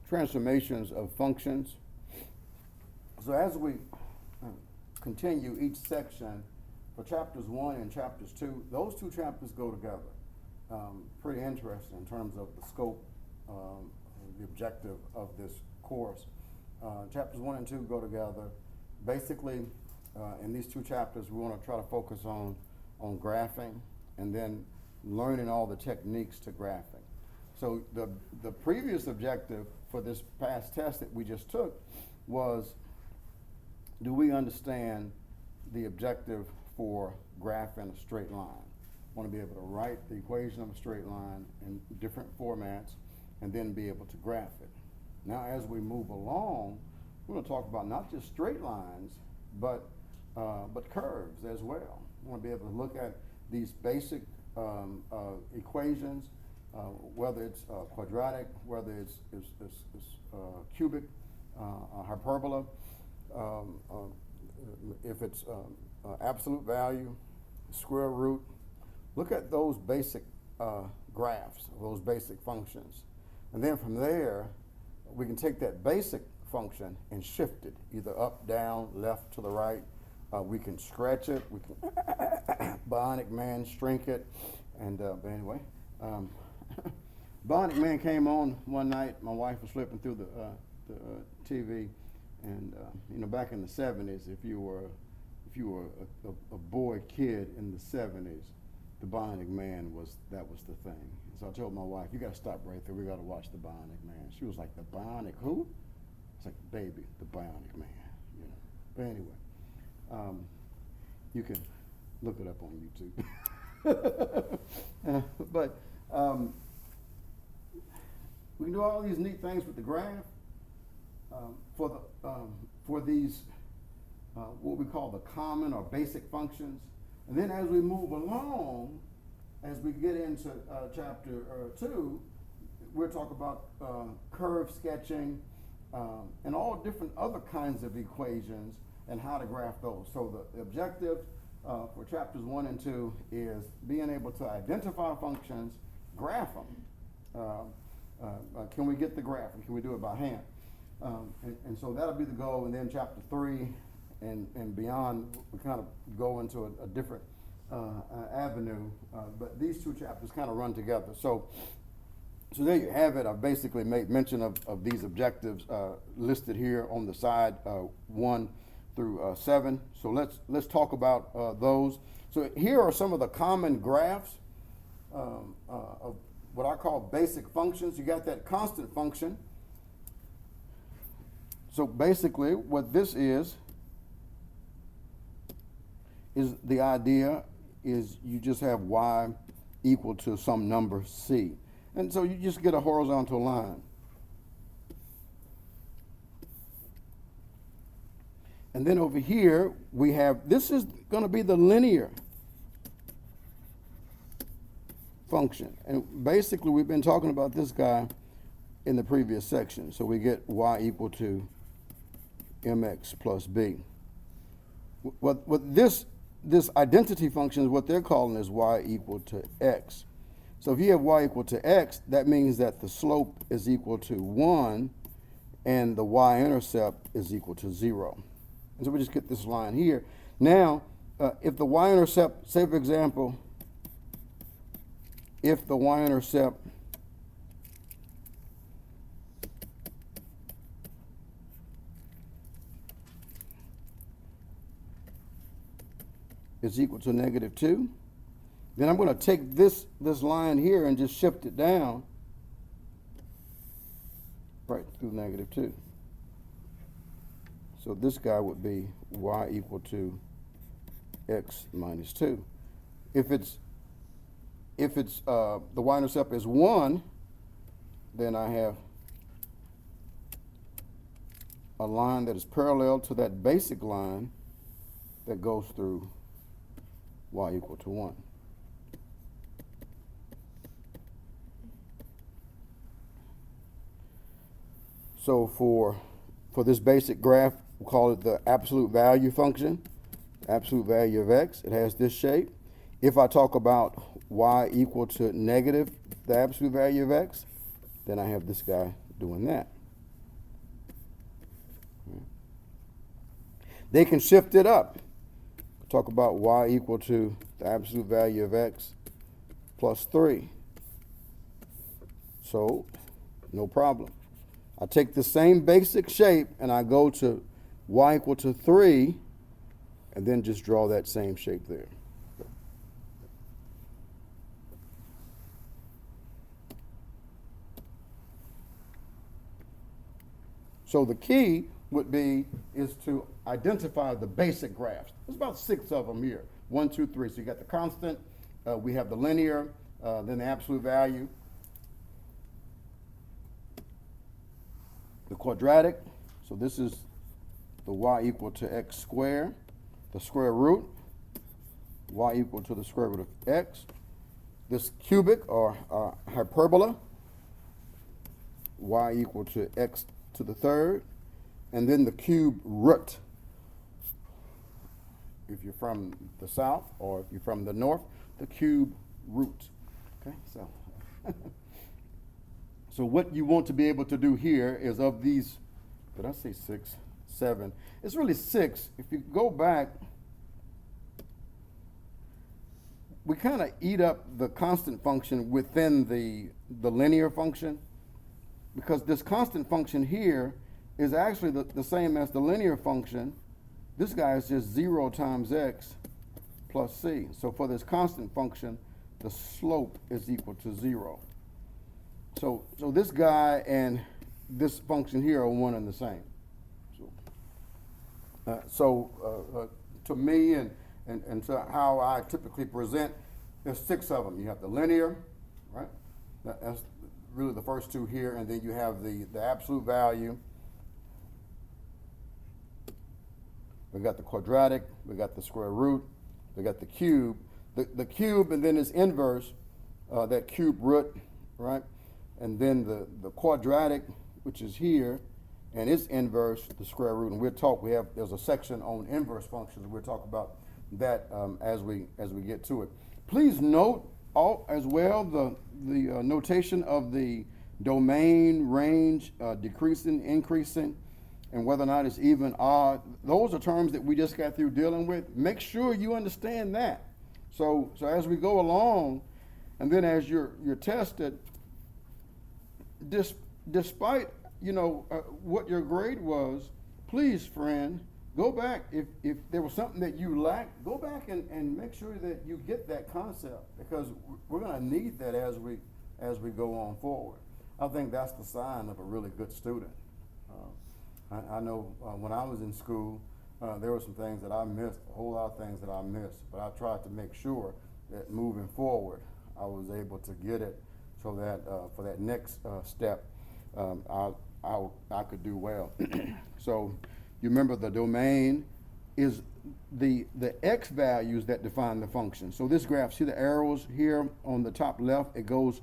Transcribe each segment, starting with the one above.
transformations of functions. So as we continue each section for chapters 1 and chapters 2, those two chapters go together. Pretty interesting in terms of the scope, the objective of this course. Chapters 1 and 2 go together. Basically, in these two chapters, we want to try to focus on graphing and then learning all the techniques to graphing. So the previous objective for this past test that we just took was, do we understand the objective for graphing a straight line? Want to be able to write the equation of a straight line in different formats and then be able to graph it. Now as we move along, we're going to talk about not just straight lines, but curves as well. We want to be able to look at these basic equations, whether it's quadratic, whether it's cubic, hyperbola, if it's absolute value, square root. Look at those basic graphs, those basic functions. And then from there, we can take that basic function and shift it, either up, down, left to the right. We can stretch it, we can Bionic Man shrink it. And but anyway, Bionic Man came on one night. My wife was flipping through the TV, and you know, back in the 70s, if you were a boy kid in the 70s, the Bionic Man was the thing. So I told my wife, you got to stop right there. We got to watch the Bionic Man. She was like, the Bionic who? It's like, baby, the Bionic Man. You know. But anyway, you can look it up on YouTube. But we can do all these neat things with the graph for these what we call the common or basic functions. And then as we move along, as we get into chapter 2, we'll talk about curve sketching and all different other kinds of equations and how to graph those. So the objective for chapters 1 and 2 is being able to identify functions, graph them. Can we get the graph? Can we do it by hand? And so that'll be the goal. And then chapter 3 and beyond, we kind of go into a different avenue, but these two chapters kind of run together. So there you have it. I've basically made mention of these objectives listed here on the side, 1 through 7. So let's talk about those. So here are some of the common graphs of what I call basic functions. You got that constant function. So basically what this is the idea is you just have y equal to some number c. And so you just get a horizontal line. And then over here we have, this is going to be the linear function. And basically we've been talking about this guy in the previous section. So we get y equal to mx plus b. What this identity function is what they're calling is y equal to x. So if you have y equal to x, that means that the slope is equal to 1 and the y-intercept is equal to 0. And so we just get this line here. Now, if the y-intercept, say for example, if the y-intercept is equal to -2, then I'm going to take this line here and just shift it down right through -2. So this guy would be y equal to x minus 2. If the y-intercept is 1, then I have a line that is parallel to that basic line that goes through y equal to 1. So for this basic graph, we'll call it the absolute value function, absolute value of x. It has this shape. If I talk about y equal to negative the absolute value of x, then I have this guy doing that. They can shift it up. Talk about y equal to the absolute value of x plus 3. So, no problem. I take the same basic shape and I go to y equal to 3 and then just draw that same shape there. So the key is to identify the basic graphs. There's about 6 of them here. 1, 2, 3. So you got the constant, we have the linear, then the absolute value, the quadratic. So this is the y equal to x squared, the square root, y equal to the square root of x. This cubic or hyperbola, y equal to x to the third, and then the cube root. If you're from the south or if you're from the north, the cube root. Okay, so what you want to be able to do here is of these, did I say 6, 7? It's really 6. If you go back, we kind of eat up the constant function within the linear function, because this constant function here is actually the same as the linear function. This guy is just 0 times x plus c. So for this constant function, the slope is equal to 0. So this guy and this function here are one and the same. To me and to how I typically present, there's 6 of them. You have the linear, right? That's really the first 2 here, and then you have the absolute value. We got the quadratic, we got the square root, we got the cube. The cube and then its inverse, that cube root, right? And then the quadratic, which is here, and its inverse, the square root. And there's a section on inverse functions. We'll talk about that as we get to it. Please note as well the notation of the domain, range, decreasing, increasing, and whether or not it's even odd. Those are terms that we just got through dealing with. Make sure you understand that. So as we go along, and then as you're tested, despite what your grade was, please, friend, go back. If there was something that you lacked, go back and make sure that you get that concept, because we're going to need that as we go on forward. I think that's the sign of a really good student. I know when I was in school, there were some things that I missed, a whole lot of things that I missed, but I tried to make sure that moving forward, I was able to get it so that for that next step, I could do well. So you remember the domain is the x values that define the function. So this graph, see the arrows here on the top left, it goes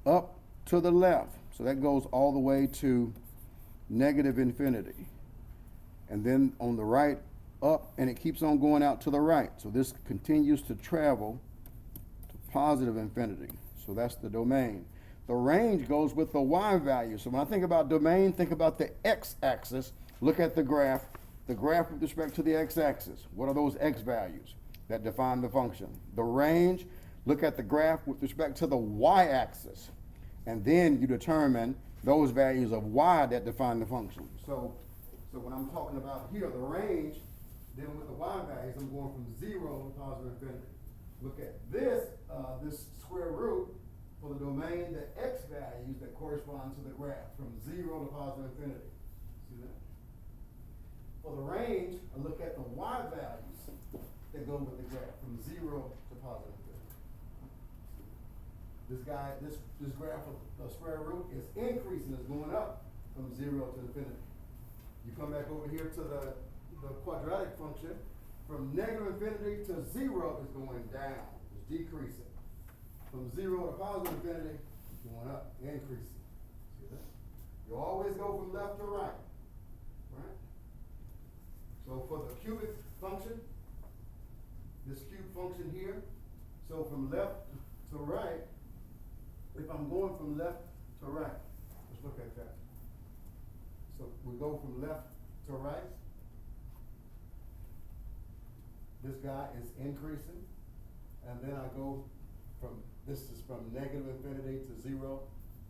up to the left. So that goes all the way to negative infinity. And then on the right, up, and it keeps on going out to the right. So this continues to travel to positive infinity. So that's the domain. The range goes with the y value. So when I think about domain, think about the x-axis. Look at the graph with respect to the x-axis. What are those x values that define the function? The range, look at the graph with respect to the y-axis. And then you determine those values of y that define the function. So when I'm talking about here, the range, dealing with the y values, I'm going from 0 to positive infinity. Look at this square root for the domain, the x values that correspond to the graph, from 0 to positive infinity. See that? For the range, I look at the y values that go with the graph, from 0 to positive infinity. This graph of the square root is increasing, is going up from 0 to infinity. You come back over here to the quadratic function, from negative infinity to 0 is going down, it's decreasing. From 0 to positive infinity, going up, increasing. See that? You always go from left to right. Right? So for the cubic function, this cube function here, so from left to right, if I'm going from left to right, let's look at that. So we go from left to right. this guy is increasing, and then I go this is from negative infinity to 0,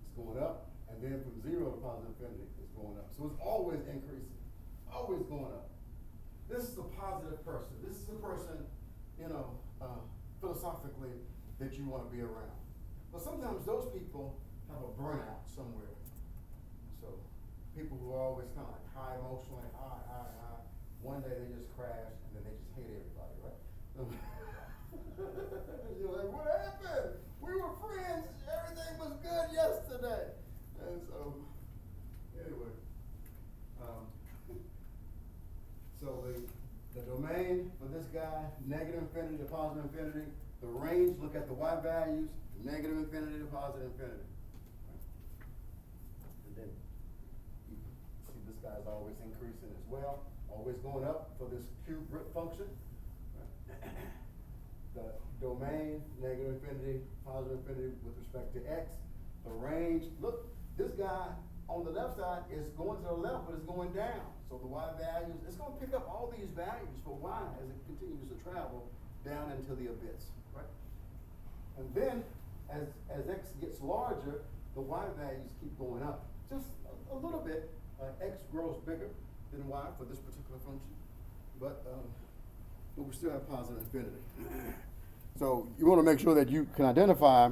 it's going up, and then from 0 to positive infinity, it's going up. So it's always increasing, always going up. This is a positive person. This is a person, philosophically, that you want to be around. But sometimes those people have a burnout somewhere. So people who are always kind of like high emotionally, high. One day they just crash, and then they just hate everybody, right? You're like, what happened? We were friends. Everything was good yesterday. And so, anyway. So the domain for this guy, negative infinity to positive infinity. The range, look at the y values, negative infinity to positive infinity. And then you see this guy's always increasing as well, always going up for this cube root function. The domain, negative infinity, positive infinity with respect to x. The range, look, this guy on the left side is going to the left, but it's going down. So the y values, it's going to pick up all these values for y as it continues to travel down into the abyss, right? And then, as x gets larger, the y values keep going up. Just a little bit. X grows bigger than y for this particular function, but we still have positive infinity. So you want to make sure that you can identify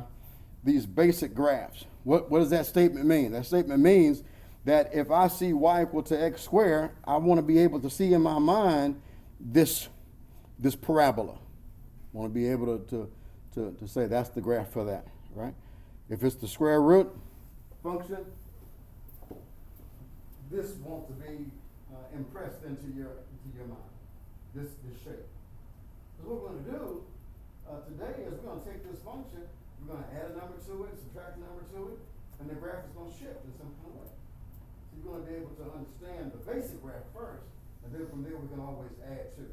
these basic graphs. What does that statement mean? That statement means that if I see y equal to x squared, I want to be able to see in my mind this parabola. I want to be able to say that's the graph for that, right? If it's the square root function, this wants to be impressed into your mind, this shape. Because what we're going to do today is we're going to take this function, we're going to add a number to it, subtract a number to it, and the graph is going to shift in some kind of way. So you're going to be able to understand the basic graph first, and then from there we can always add to.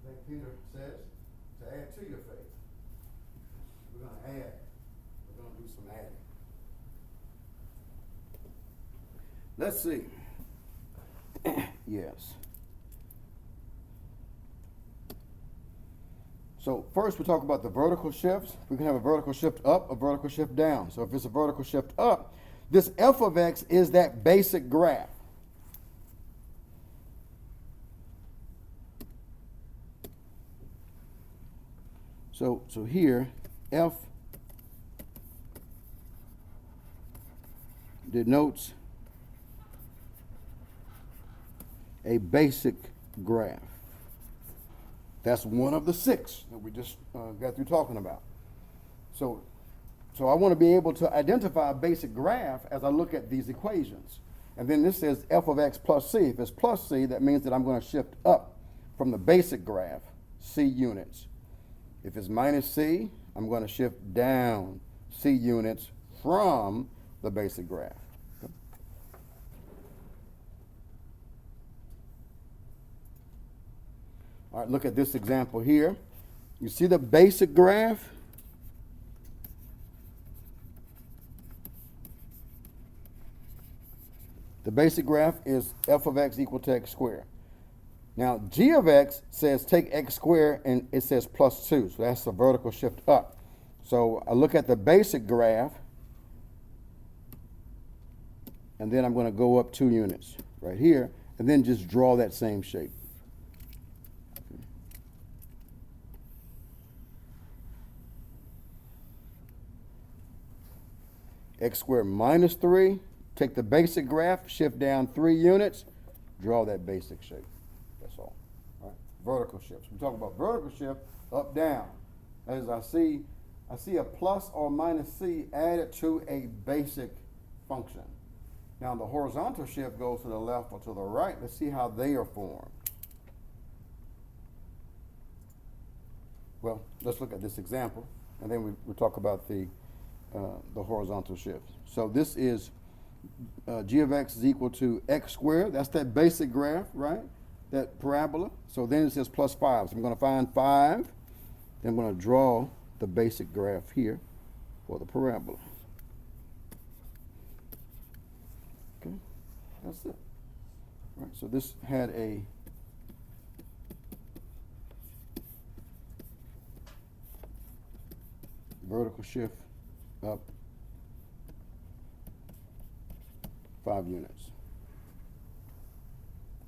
Like Peter says, to add to your faith. We're going to add. We're going to do some adding. Let's see. Yes. So first we talk about the vertical shifts. We can have a vertical shift up, a vertical shift down. So if it's a vertical shift up, this f of x is that basic graph. So here, f denotes a basic graph. That's one of the 6 that we just got through talking about. So I want to be able to identify a basic graph as I look at these equations. And then this says f of x plus c. If it's plus c, that means that I'm going to shift up from the basic graph, c units. If it's minus c, I'm going to shift down c units from the basic graph. Okay. All right, look at this example here. You see the basic graph? The basic graph is f of x equal to x squared. Now, g of x says take x squared, and it says plus 2. So that's a vertical shift up. So I look at the basic graph, and then I'm going to go up 2 units right here, and then just draw that same shape. X squared minus 3, take the basic graph, shift down 3 units, draw that basic shape. That's all. All right. Vertical shifts. We talk about vertical shift, up, down. As I see a plus or minus c added to a basic function. Now the horizontal shift goes to the left or to the right. Let's see how they are formed. Well, let's look at this example, and then we'll talk about the horizontal shift. So this is g of x is equal to x squared. That's that basic graph, right? That parabola. So then it says plus 5. So I'm going to find 5. Then I'm going to draw the basic graph here for the parabola. Okay, that's it. All right, so this had a vertical shift up 5 units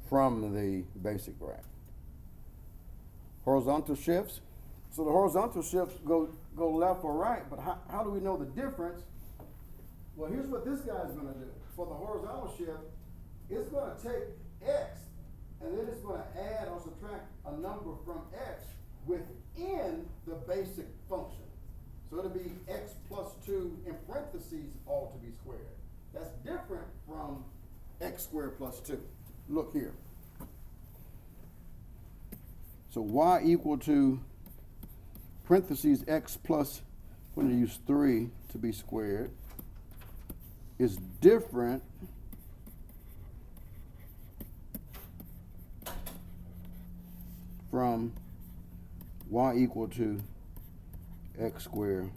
from the basic graph. Horizontal shifts. So the horizontal shifts go left or right, but how do we know the difference? Well, here's what this guy's going to do. For the horizontal shift, it's going to take x, and then it's going to add or subtract a number from x within the basic function. So it'll be x plus 2 in parentheses all to be squared. That's different from x squared plus 2. Look here. So y equal to parentheses x plus, we're going to use 3 to be squared, is different from y equal to x squared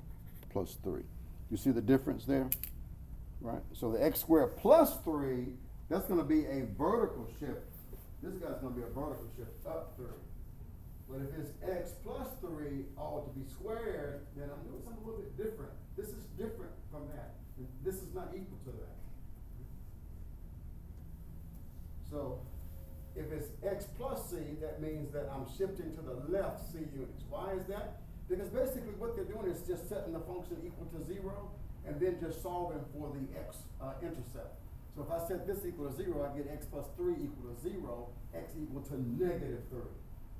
plus 3. You see the difference there? Right? So the x squared plus 3, that's going to be a vertical shift. This guy's going to be a vertical shift up 3. But if it's x plus 3 all to be squared, then I'm doing something a little bit different. This is different from that. This is not equal to that. So if it's x plus c, that means that I'm shifting to the left c units. Why is that? Because basically what they're doing is just setting the function equal to 0 and then just solving for the x intercept. So if I set this equal to 0, I get x plus 3 equal to 0, x equal to negative 3.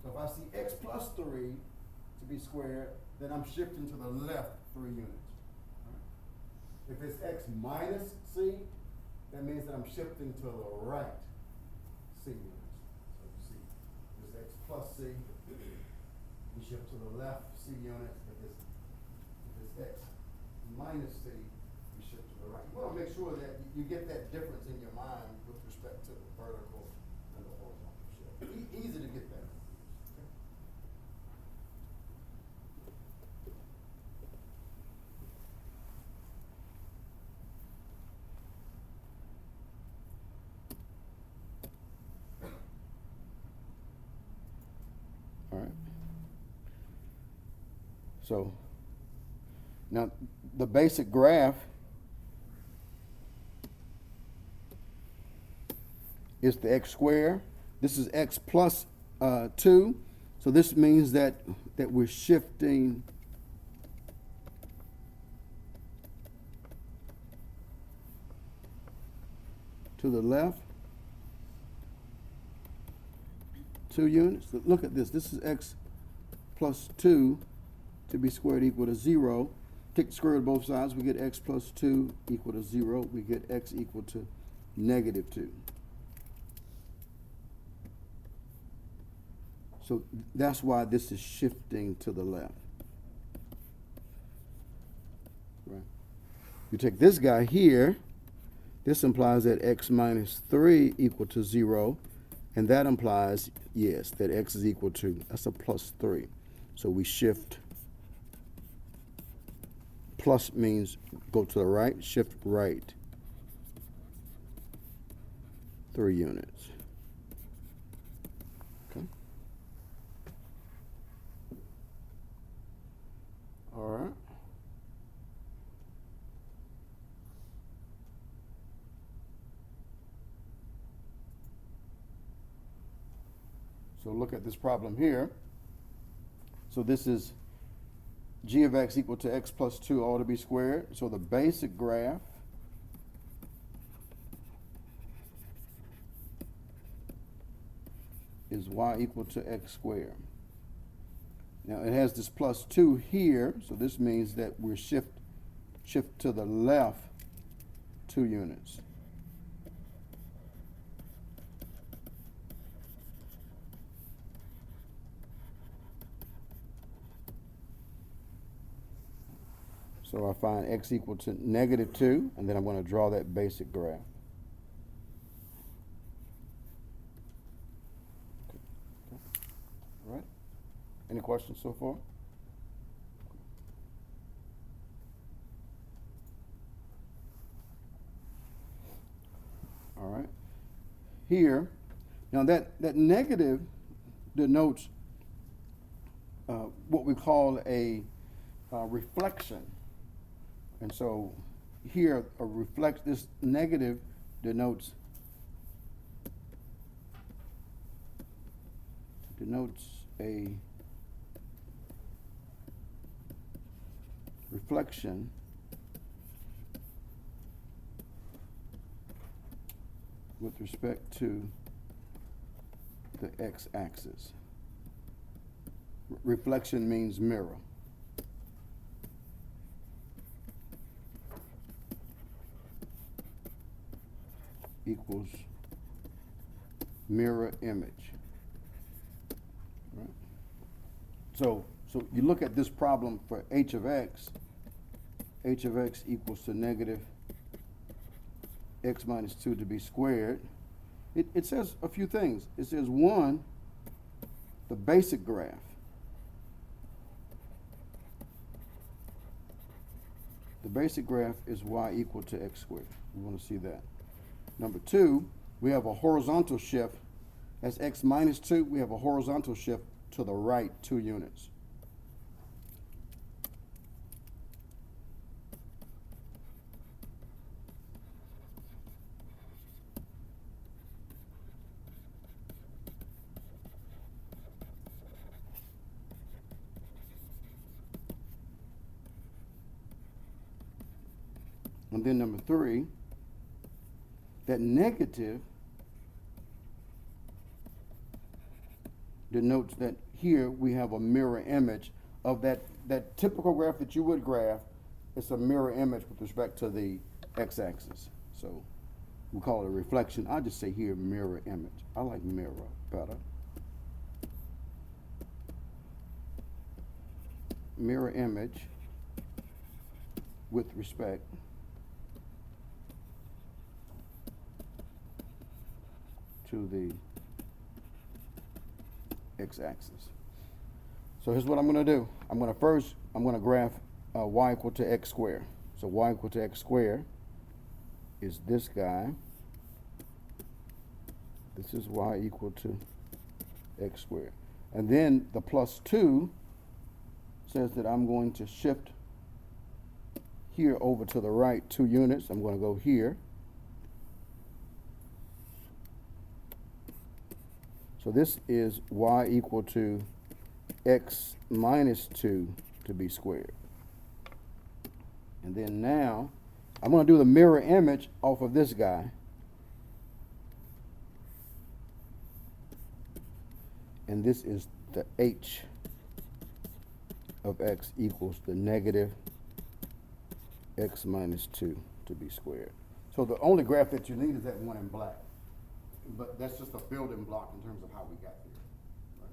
So if I see x plus 3 to be squared, then I'm shifting to the left 3 units. Right? If it's x minus c, that means that I'm shifting to the right c units. So you see, there's x plus c, we shift to the left c units. If it's x minus c, we shift to the right. You want to make sure that you get that difference in your mind with respect to the vertical and the horizontal shift. Easy to get that. All right. So now the basic graph is the x squared. This is x plus 2. So this means that we're shifting to the left 2 units. Look at this. This is x plus 2 to be squared equal to 0. Take the square root of both sides. We get x plus 2 equal to 0. We get x equal to negative 2. So that's why this is shifting to the left. Right. You take this guy here. This implies that x minus 3 equal to 0. And that implies, yes, that x is equal to, that's a plus 3. So we shift. Plus means go to the right, shift right 3 units. Okay. All right. So look at this problem here. So this is g of x equal to x plus 2 all to be squared. So the basic graph is y equal to x squared. Now it has this plus 2 here, so this means that we're shift to the left 2 units. So I find x equal to negative 2, and then I'm going to draw that basic graph. Okay. All right. Any questions so far? All right. Here, now that negative denotes what we call a reflection. And so here, this negative denotes a reflection with respect to the x-axis. Reflection means mirror. Equals mirror image. Right? So you look at this problem for h of x equals to negative x minus 2 to be squared. It says a few things. It says, one, the basic graph. The basic graph is y equal to x squared. We want to see that. Number two, we have a horizontal shift. As x minus 2, we have a horizontal shift to the right 2 units. And then number three, that negative denotes that here we have a mirror image of that typical graph that you would graph. It's a mirror image with respect to the x-axis. So we call it a reflection. I'll just say here mirror image. I like mirror better. Mirror image with respect to the x-axis. So here's what I'm going to do. I'm going to graph y equal to x squared. So y equal to x squared is this guy. This is y equal to x squared. And then the plus 2 says that I'm going to shift here over to the right 2 units. I'm going to go here. So this is y equal to x minus 2 to be squared. And then now, I'm going to do the mirror image off of this guy. And this is the h of x equals the negative x minus 2 to be squared. So the only graph that you need is that one in black. But that's just a building block in terms of how we got here. Right?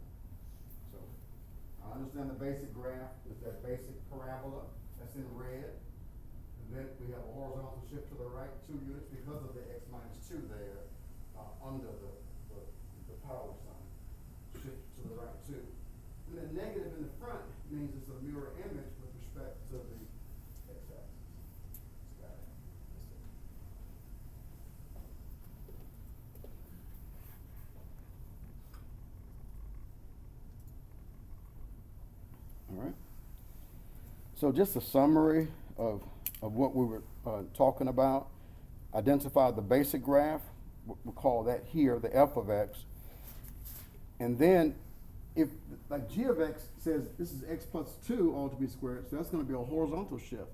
So I understand the basic graph is that basic parabola that's in red. And then we have a horizontal shift to the right 2 units because of the x minus 2 there under the power sign. Shift to the right 2. And the negative in the front means it's a mirror image with respect to the x-axis. Got it. All right. So just a summary of what we were talking about. Identify the basic graph. We'll call that here the f of x. And then if, like g of x says this is x plus 2 all to be squared, so that's going to be a horizontal shift.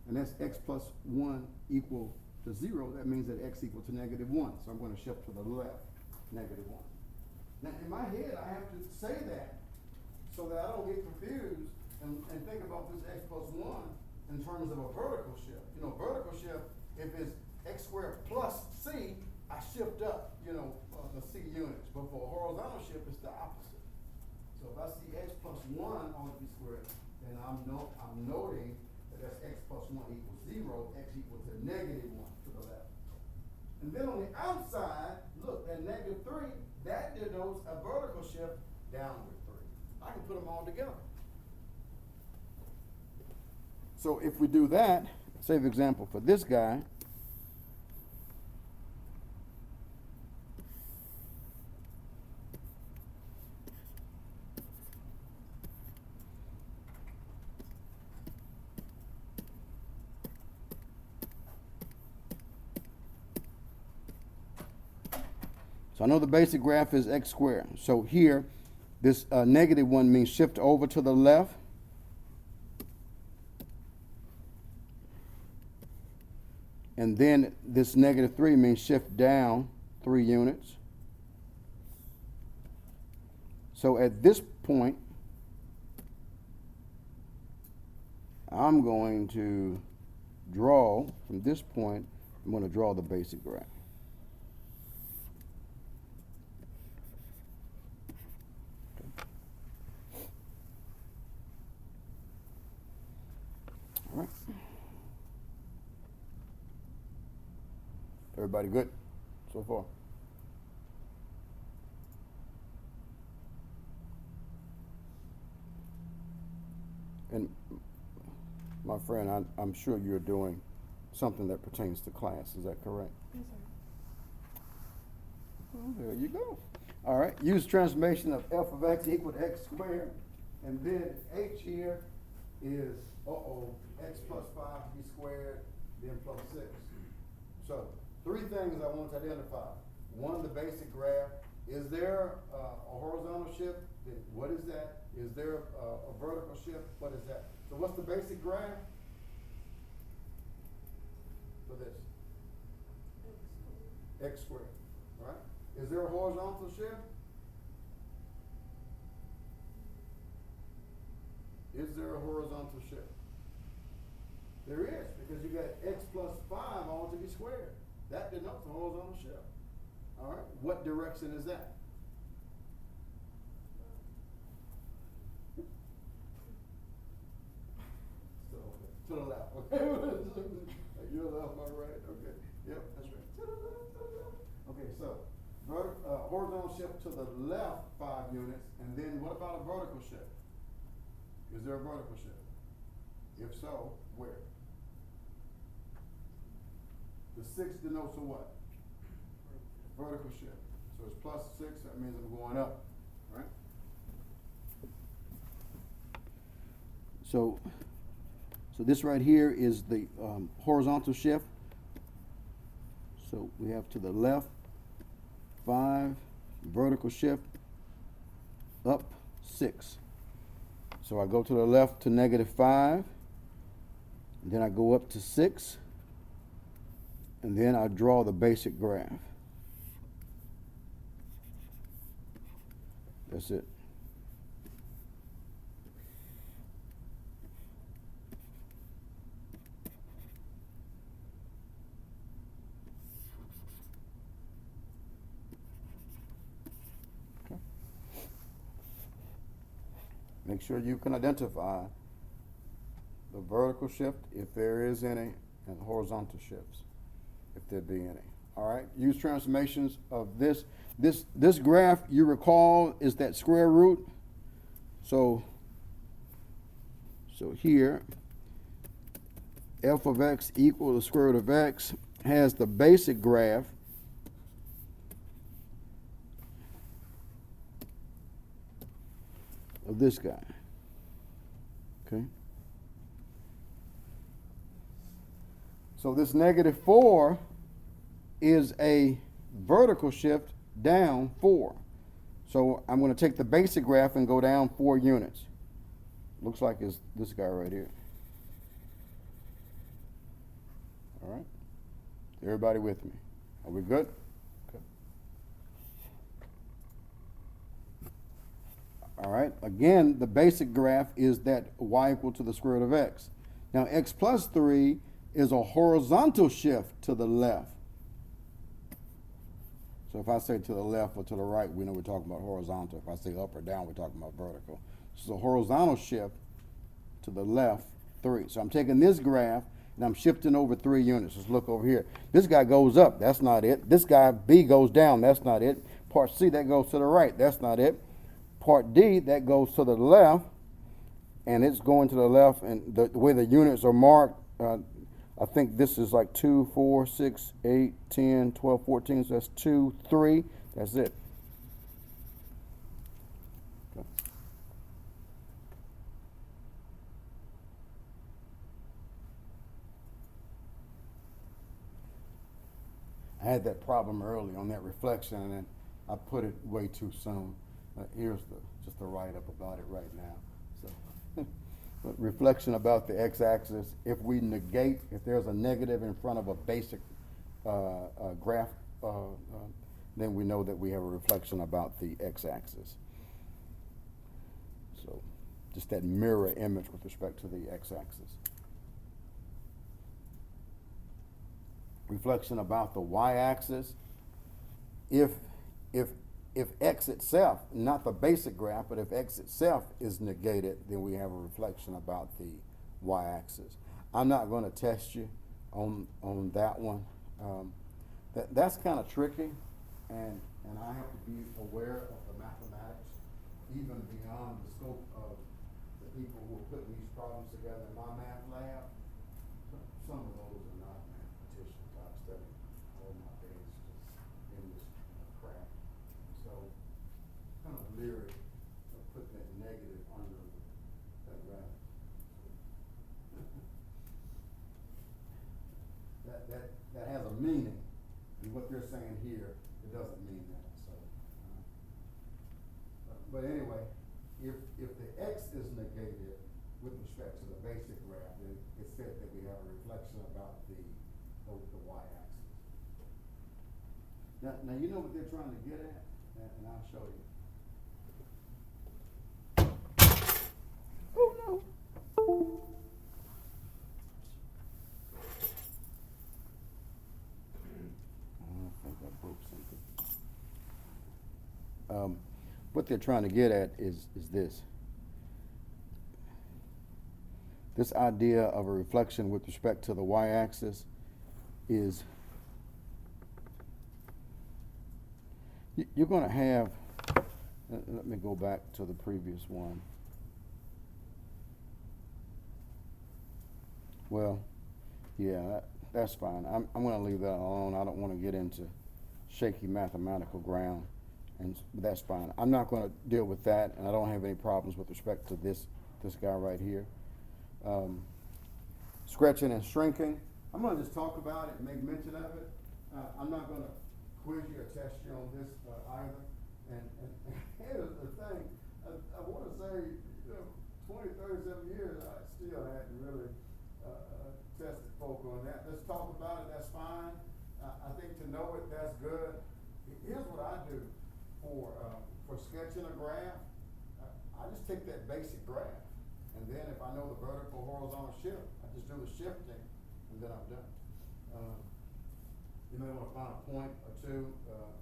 And that's x plus 1 equal to 0. That means that x equal to negative 1. So I'm going to shift to the left, negative 1. Now in my head, I have to say that so that I don't get confused and think about this x plus 1 in terms of a vertical shift. You know, vertical shift, if it's x squared plus c, I shift up, the c units. But for a horizontal shift, it's the opposite. So if I see x plus 1 ought to be squared, then I'm noting that that's x plus 1 equals 0, x equals to negative 1 to the left. And then on the outside, look, that negative 3, that denotes a vertical shift downward 3. I can put them all together. So if we do that, say for example, for this guy, So I know the basic graph is x squared. So here, this negative one means shift over to the left. And then this negative 3 means shift down 3 units. So at this point, I'm going to draw, from this point, I'm going to draw the basic graph. All right. Everybody good so far? And my friend, I'm sure you're doing something that pertains to class. Is that correct? Yes, sir. Well, there you go. All right. Use transformation of f of x equal to x squared. And then h here is, x plus 5 to be squared, then plus 6. So 3 things I want to identify. 1, the basic graph. Is there a horizontal shift? What is that? Is there a vertical shift? What is that? So what's the basic graph for this? X squared, right? Is there a horizontal shift? Is there a horizontal shift? There is, because you got x plus 5 all to be squared. That denotes a horizontal shift. All right, what direction is that? So, to the left, okay? You're left, my right, okay. Yep, that's right. To the left, to the left. Okay, so, horizontal shift to the left 5 units, and then what about a vertical shift? Is there a vertical shift? If so, where? The 6 denotes a what? Vertical shift. So it's plus 6, that means I'm going up, right? So this right here is the horizontal shift. So we have to the left 5, vertical shift, up 6. So I go to the left to negative 5, and then I go up to 6, and then I draw the basic graph. That's it. Okay. Make sure you can identify the vertical shift, if there is any, and horizontal shifts, if there be any. All right, use transformations of this. This graph, you recall, is that square root. So here, f of x equal to the square root of x has the basic graph of this guy. Okay. So this negative 4 is a vertical shift down 4. So I'm going to take the basic graph and go down 4 units. Looks like it's this guy right here. All right. Everybody with me? Are we good? Okay. All right. Again, the basic graph is that y equal to the square root of x. Now, x plus 3 is a horizontal shift to the left. So if I say to the left or to the right, we know we're talking about horizontal. If I say up or down, we're talking about vertical. So a horizontal shift to the left, 3. So I'm taking this graph and I'm shifting over 3 units. Let's look over here. This guy goes up. That's not it. This guy, B, goes down. That's not it. Part C, that goes to the right. That's not it. Part D, that goes to the left. And it's going to the left. And the way the units are marked, I think this is like 2, 4, 6, 8, 10, 12, 14. So that's 2, 3. That's it. Okay. I had that problem early on that reflection, and I put it way too soon. Here's just the write-up about it right now. So, but reflection about the x-axis. If we negate, if there's a negative in front of a basic graph, then we know that we have a reflection about the x-axis. So, just that mirror image with respect to the x-axis. Reflection about the y-axis. If x itself, not the basic graph, but if x itself is negated, then we have a reflection about the y-axis. I'm not going to test you on that one. That's kind of tricky, and I have to be aware of the mathematics, even beyond the scope of the people who are putting these problems together in my math lab. Some of those are not mathematicians. I've studied all my days just in this crap. So, kind of leery of putting that negative under that graph. That has a meaning, and what they're saying here, it doesn't mean that. So, but anyway, if the x is negated with respect to the basic graph, then it's said that we have a reflection about the y-axis. Now you know what they're trying to get at, and I'll show you. Oh no. I think I broke something. What they're trying to get at is this. This idea of a reflection with respect to the y-axis is you're going to have, let me go back to the previous one. Well, yeah, that's fine. I'm going to leave that alone. I don't want to get into shaky mathematical ground, and that's fine. I'm not going to deal with that, and I don't have any problems with respect to this guy right here. Stretching and shrinking. I'm going to just talk about it and make mention of it. I'm not going to quiz you or test you on this either. And here's the thing. I want to say, 20, 37 years, I still hadn't really tested folk on that. Let's talk about it. That's fine. I think to know it, that's good. Here's what I do for sketching a graph. I just take that basic graph. And then if I know the vertical horizontal shift, I just do the shifting, and then I'm done. You may want to find a point or two,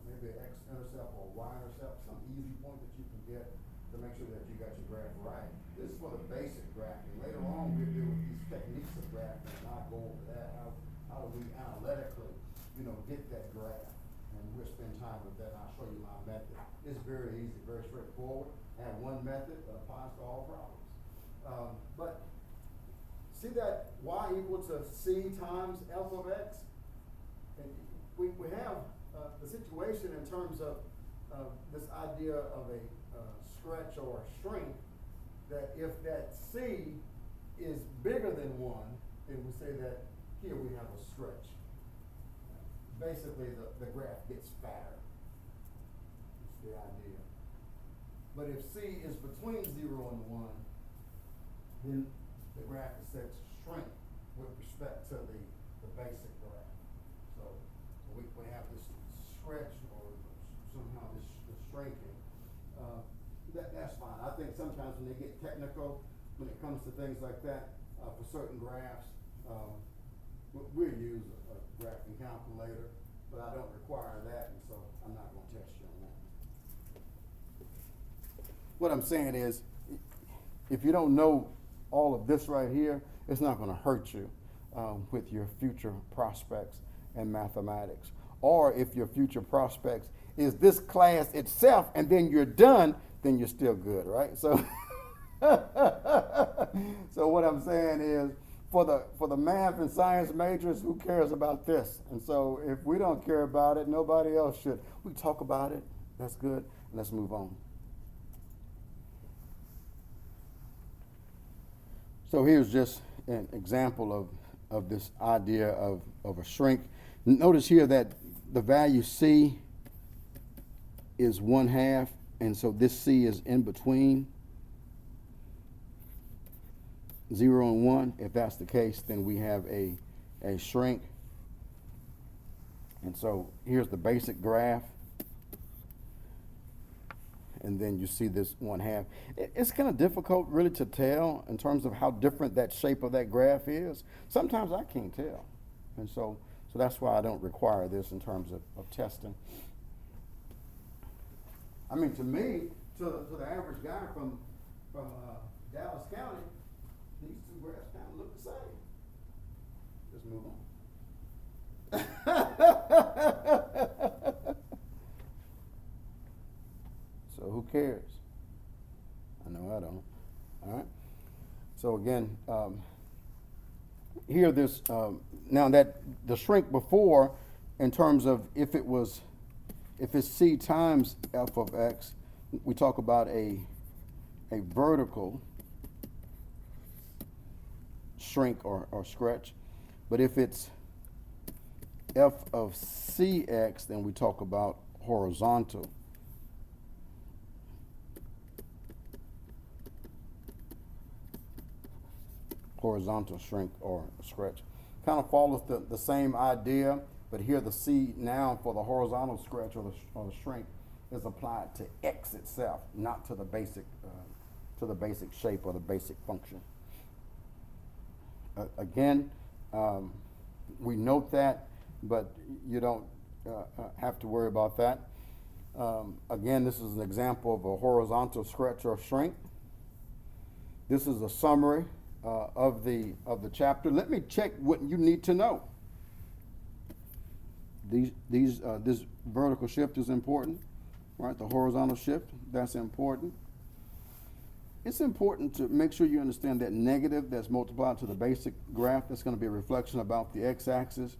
maybe an x-intercept or a y-intercept, some easy point that you can get to make sure that you got your graph right. This is for the basic graphing. Later on, we'll deal with these techniques of graphing, and I'll go over that. How do we analytically, get that graph? And we'll spend time with that, and I'll show you my method. It's very easy, very straightforward. I have one method that applies to all problems. But see that y equal to c times f of x? And we have the situation in terms of this idea of a stretch or a shrink, that if that c is bigger than 1, then we say that here we have a stretch. Basically, the graph gets fatter. That's the idea. But if c is between 0 and 1, then the graph is said to shrink with respect to the basic graph. So we have this stretch or somehow this shrinking. That's fine. I think sometimes when they get technical, when it comes to things like that, for certain graphs, we'll use a graphing calculator, but I don't require that, and so I'm not going to test you on that. What I'm saying is, if you don't know all of this right here, it's not going to hurt you with your future prospects in mathematics. Or if your future prospects is this class itself and then you're done, then you're still good, right? So, so what I'm saying is, for the math and science majors, who cares about this? And so if we don't care about it, nobody else should. We talk about it, that's good, and let's move on. So here's just an example of this idea of a shrink. Notice here that the value c is 1/2, and so this C is in between 0 and 1. If that's the case, then we have a shrink. And so here's the basic graph. And then you see this 1/2. It's kind of difficult really to tell in terms of how different that shape of that graph is. Sometimes I can't tell. And so that's why I don't require this in terms of testing. I mean, to me, to the average guy from Dallas County, these two graphs kind of look the same. Just move on. So who cares? I know I don't. All right. So again, here this now that the shrink before, in terms of if it's C times f of x, we talk about a vertical shrink or stretch. But if it's f of cx, then we talk about horizontal. Horizontal shrink or stretch. Kind of follows the same idea, but here the C now for the horizontal stretch or the shrink is applied to x itself, not to the basic shape or the basic function. Again, we note that, but you don't have to worry about that. Again, this is an example of a horizontal stretch or shrink. This is a summary of the chapter. Let me check what you need to know. This vertical shift is important, right? The horizontal shift, that's important. It's important to make sure you understand that negative that's multiplied to the basic graph, that's going to be a reflection about the x-axis.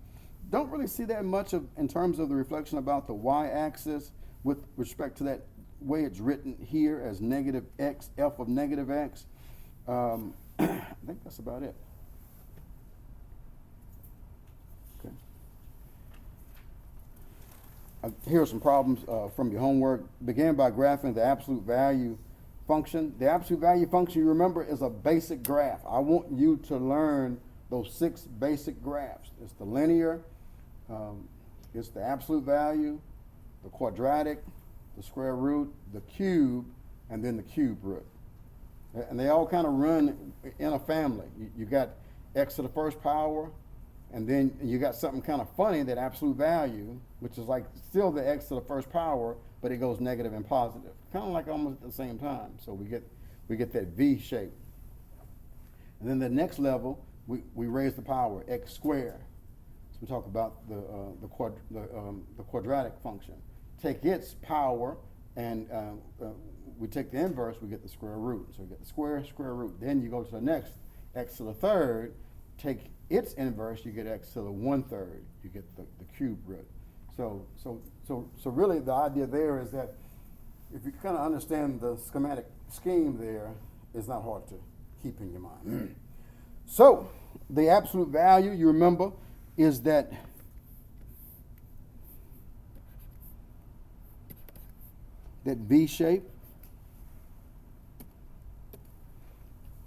Don't really see that much in terms of the reflection about the y-axis with respect to that way it's written here as negative x, f of negative x. I think that's about it. Okay. Here are some problems from your homework. Begin by graphing the absolute value function. The absolute value function, you remember, is a basic graph. I want you to learn those 6 basic graphs. It's the linear, it's the absolute value, the quadratic, the square root, the cube, and then the cube root. And they all kind of run in a family. You got x to the first power, and then you got something kind of funny, that absolute value, which is like still the x to the first power, but it goes negative and positive, kind of like almost at the same time. So we get that V shape. And then the next level, we raise the power, x squared. So we talk about the quadratic function. Take its power, and we take the inverse, we get the square root. So we get the square root. Then you go to the next, x to the third, take its inverse, you get x to the 1/3, you get the cube root. So really the idea there is that if you kind of understand the schematic scheme there, it's not hard to keep in your mind. So the absolute value, you remember, is that V shape.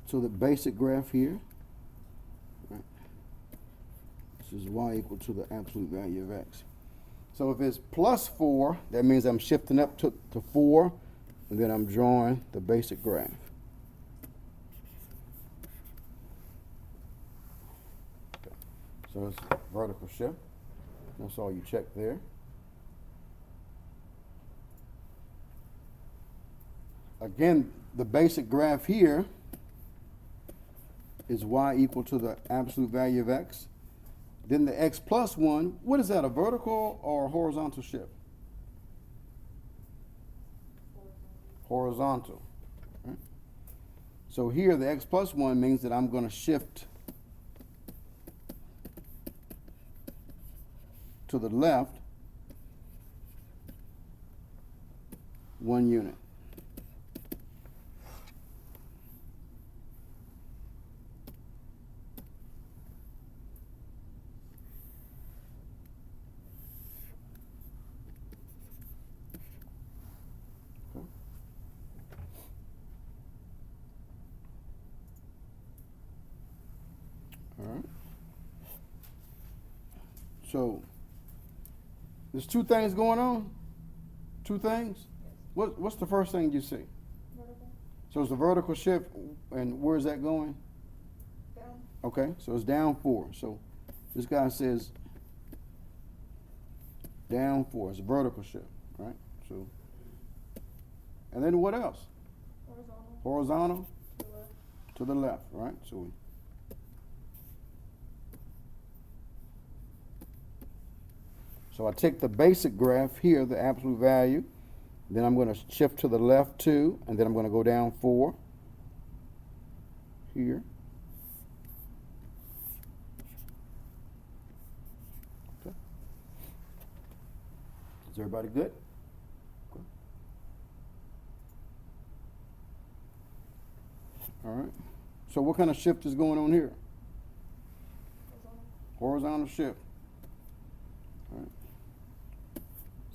So the basic graph here, right, this is y equal to the absolute value of x. So if it's plus 4, that means I'm shifting up to 4, and then I'm drawing the basic graph. Okay. So it's vertical shift. That's all you check there. Again, the basic graph here is y equal to the absolute value of x. Then the x plus 1, what is that, a vertical or a horizontal shift? Horizontal. Right? So here the x plus 1 means that I'm going to shift to the left 1 unit. So there's two things going on. Two things. Yes. What's the first thing you see? Vertical. So it's a vertical shift, and where is that going? Down. Okay, so it's down 4. So this guy says down 4. It's a vertical shift, right? So, and then what else? Horizontal. Horizontal To the left. to the left, right? So I take the basic graph here, the absolute value, then I'm going to shift to the left 2, and then I'm going to go down 4 here. Okay. Is everybody good? Okay. All right. So what kind of shift is going on here? Horizontal. Horizontal shift. All right.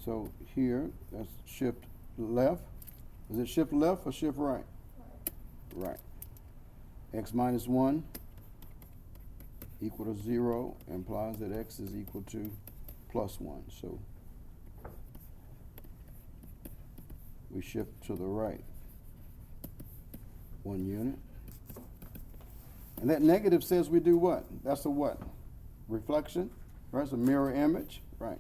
So here, that's shift left. Is it shift left or shift right? Right. Right. X minus 1 equal to 0 implies that x is equal to plus 1. So we shift to the right 1 unit. And that negative says we do what? That's a what? Reflection, right? It's a mirror image, right?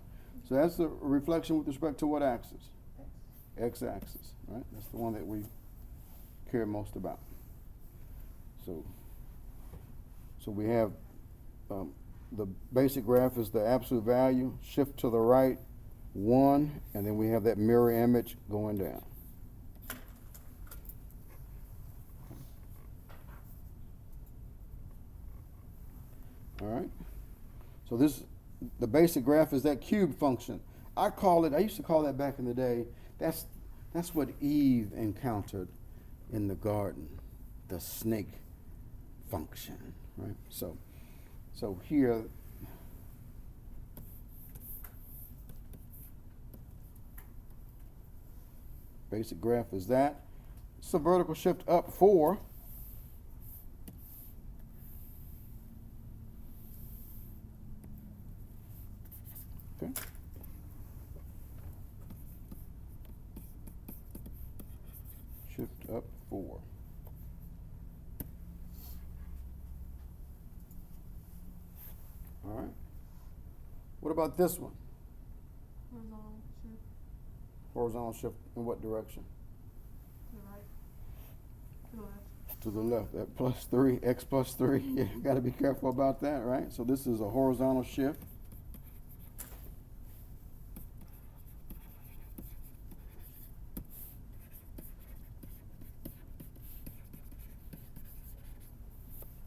So that's the reflection with respect to what axis? X. X-axis, right? That's the one that we care most about. So we have the basic graph is the absolute value, shift to the right 1, and then we have that mirror image going down. All right. So the basic graph is that cube function. I used to call that back in the day, that's what Eve encountered in the garden, the snake function, right? So here, basic graph is that. It's a vertical shift up 4. Okay. Shift up 4. All right. What about this one? Horizontal shift. Horizontal shift in what direction? To the right. To the left. To the left. That plus 3, x plus 3. You got to be careful about that, right? So this is a horizontal shift.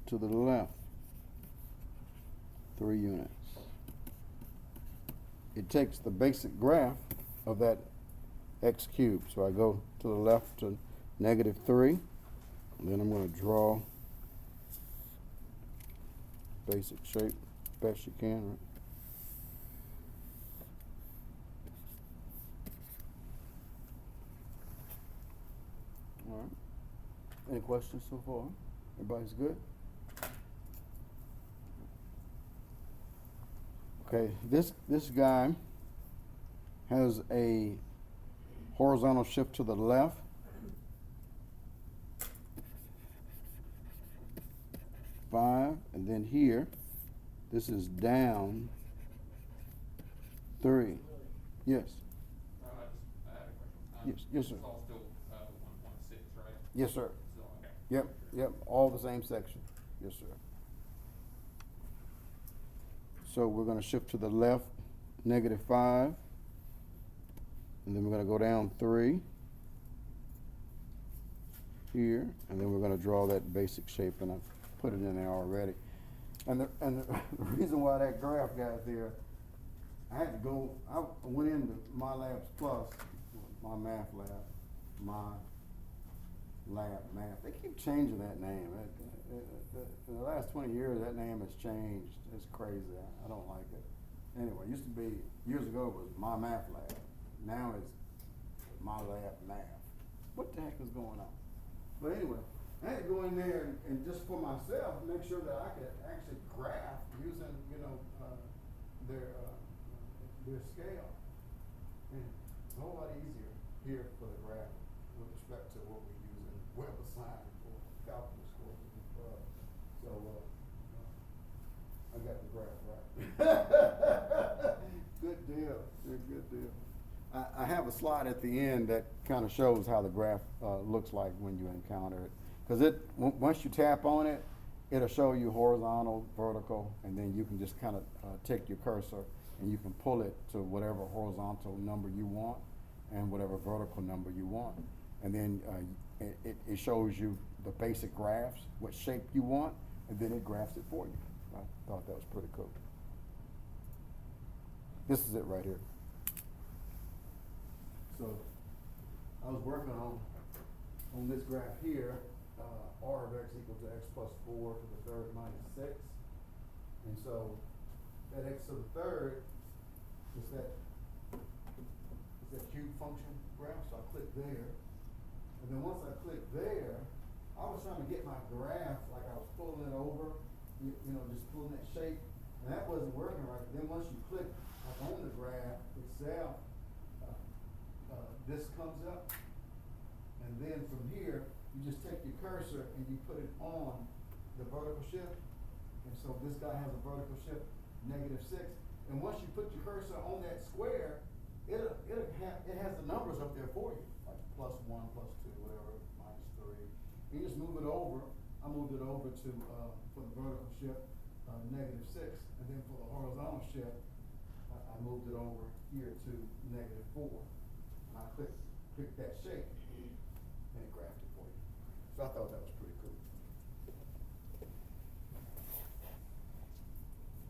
To the left 3 units. It takes the basic graph of that x cubed. So I go to the left to negative 3, and then I'm going to draw basic shape best you can, right? All right. Any questions so far? Everybody's good? Okay, this guy has a horizontal shift to the left. Five, and then here, this is down 3. Yes. I had a question. Yes, sir. It's all still 1.6, right? Yes, sir. Still, okay. Yep, all the same section. Yes, sir. So we're going to shift to the left, negative 5, and then we're going to go down 3 here, and then we're going to draw that basic shape, and I put it in there already. And the reason why that graph got there, I went into My Labs Plus, my math lab, My Lab Math. They keep changing that name. In the last 20 years, that name has changed. It's crazy. I don't like it. Anyway, it used to be, years ago, it was My Math Lab. Now it's My Lab Math. What the heck is going on? But anyway, I had to go in there and just for myself, make sure that I could actually graph using, their scale. And it's a whole lot easier here for the graph with respect to what we use in web assignment for calculus courses. So, I got the graph right. Good deal, good deal. I have a slide at the end that kind of shows how the graph looks like when you encounter it. Because once you tap on it, it'll show you horizontal, vertical, and then you can just kind of take your cursor and you can pull it to whatever horizontal number you want and whatever vertical number you want. And then it shows you the basic graphs, what shape you want, and then it graphs it for you. I thought that was pretty cool. This is it right here. So I was working on this graph here, r of x equal to x plus 4 to the third minus 6. And so that x to the third is that cube function graph. So I click there. And then once I click there, I was trying to get my graph like I was pulling it over, you know, just pulling that shape. And that wasn't working right. Then once you click on the graph itself, this comes up, and then from here, you just take your cursor and you put it on the vertical shift. And so this guy has a vertical shift, -6. And once you put your cursor on that square, it has the numbers up there for you, like +1, +2, whatever, -3. You just move it over. I moved it over to, for the vertical shift, -6. And then for the horizontal shift, I moved it over here to -4. I click that shape.